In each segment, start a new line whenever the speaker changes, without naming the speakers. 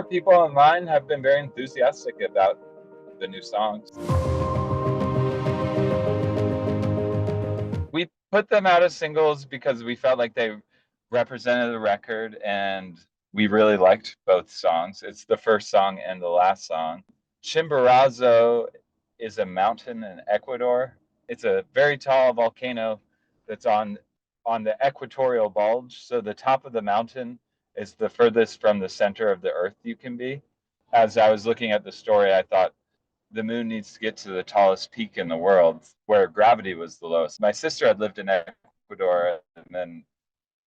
far, people online have been very enthusiastic about the new songs. We put them out as singles because we felt like they represented the record, and we really liked both songs. It's the first song and the last song. Chimborazo is a mountain in Ecuador. It's a very tall volcano that's on the equatorial bulge. So the top of the mountain is the furthest from the center of the earth you can be. As I was looking at the story, I thought the moon needs to get to the tallest peak in the world where gravity was the lowest. My sister had lived in Ecuador, and then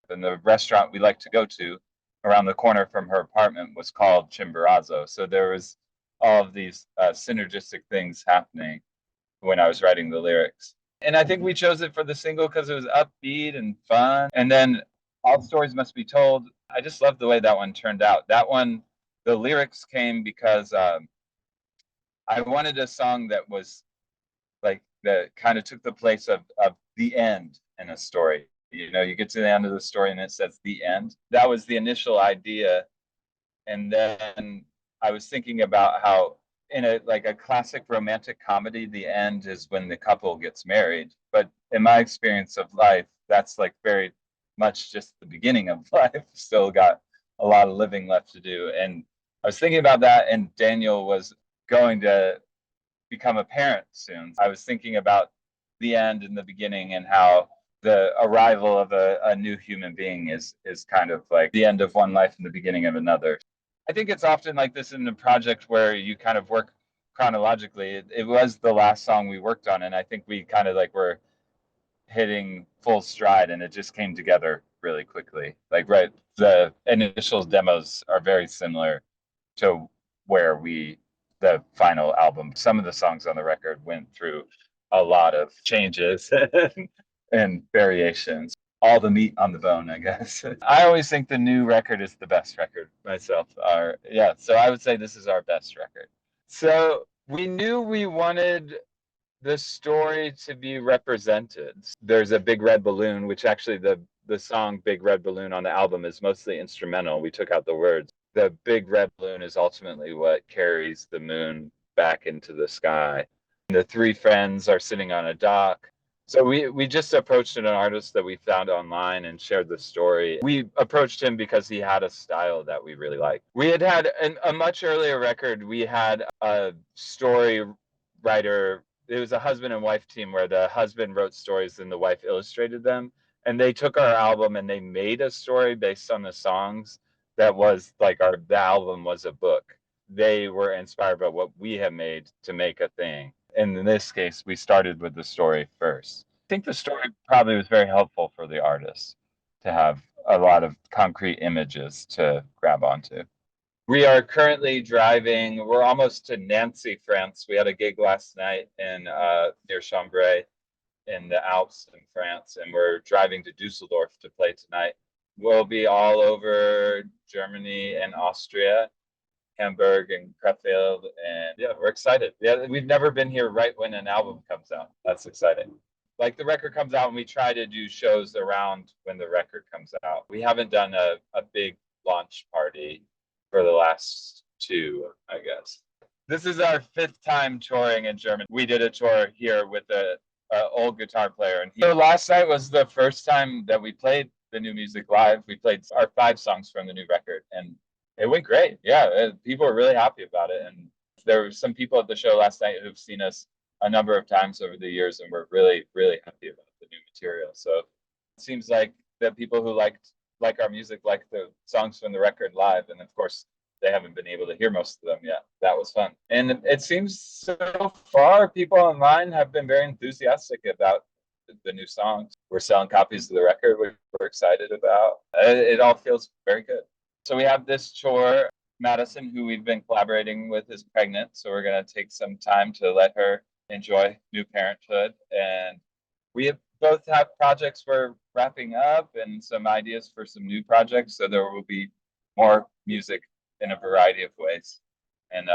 the restaurant we like to go to around the corner from her apartment was called Chimborazo. So there was all of these synergistic things happening when I was writing the lyrics. And I think we chose it for the single because it was upbeat and fun. And then All Stories Must Be Told. I just loved the way that one turned out. That one, the lyrics came because I wanted a song that was like that kind of took the place of the end in a story. You know, you get to the end of the story and it says the end. That was the initial idea. And then I was thinking about how in a classic romantic comedy, the end is when the couple gets married. But in my experience of life, that's like very much just the beginning of life. Still got a lot of living left to do. And I was thinking about that, and Daniel was going to become a parent soon. I was thinking about the end and the beginning, and how the arrival of a new human being is kind of like the end of one life and the beginning of another. I think it's often like this in a project where you kind of work chronologically. It was the last song we worked on, and I think we kind of like were hitting full stride, and it just came together really quickly. Like, right, the initial demos are very similar to where the final album. Some of the songs on the record went through a lot of changes and variations. All the meat on the bone, I guess. I always think the new record is the best record myself. So I would say this is our best record. So we knew we wanted the story to be represented. There's a Big Red Balloon, which actually the song Big Red Balloon on the album is mostly instrumental. We took out the words. The big red balloon is ultimately what carries the moon back into the sky. The three friends are sitting on a dock. So we just approached an artist that we found online and shared the story. We approached him because he had a style that we really liked. We had a much earlier record. We had a story writer. It was a husband and wife team where the husband wrote stories and the wife illustrated them. And they took our album and they made a story based on the songs that was like the album was a book. They were inspired by what we have made to make a thing. And in this case, we started with the story first. I think the story probably was very helpful for the artist to have a lot of concrete images to grab onto. We are currently driving. We're almost to Nancy, France. We had a gig last night in near Chambray in the Alps in France, and we're driving to Dusseldorf to play tonight. We'll be all over Germany and Austria, Hamburg and Krefeld, and yeah, we're excited. Yeah, we've never been here right when an album comes out. That's exciting. Like the record comes out and we try to do shows around when the record comes out. We haven't done a big launch party for the last two, I guess. This is our fifth time touring in Germany. We did a tour here with a old guitar player, and so last night was the first time that we played the new music live. We played our 5 songs from the new record, and it went great. Yeah, people were really happy about it, and there were some people at the show last night who've seen us a number of times over the years, and we're really, really happy about the new material. So it seems like the people who like our music like the songs from the record live, and of course they haven't been able to hear most of them yet. That was fun. And it seems so far people online have been very enthusiastic about the new songs. We're selling copies of the record, which we're excited about. It all feels very good. So we have this tour. Madison, who we've been collaborating with, is pregnant. So we're going to take some time to let her enjoy new parenthood. And we both have projects we're wrapping up and some ideas for some new projects. So there will be more music in a variety of ways, and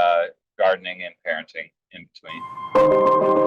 gardening and parenting in between.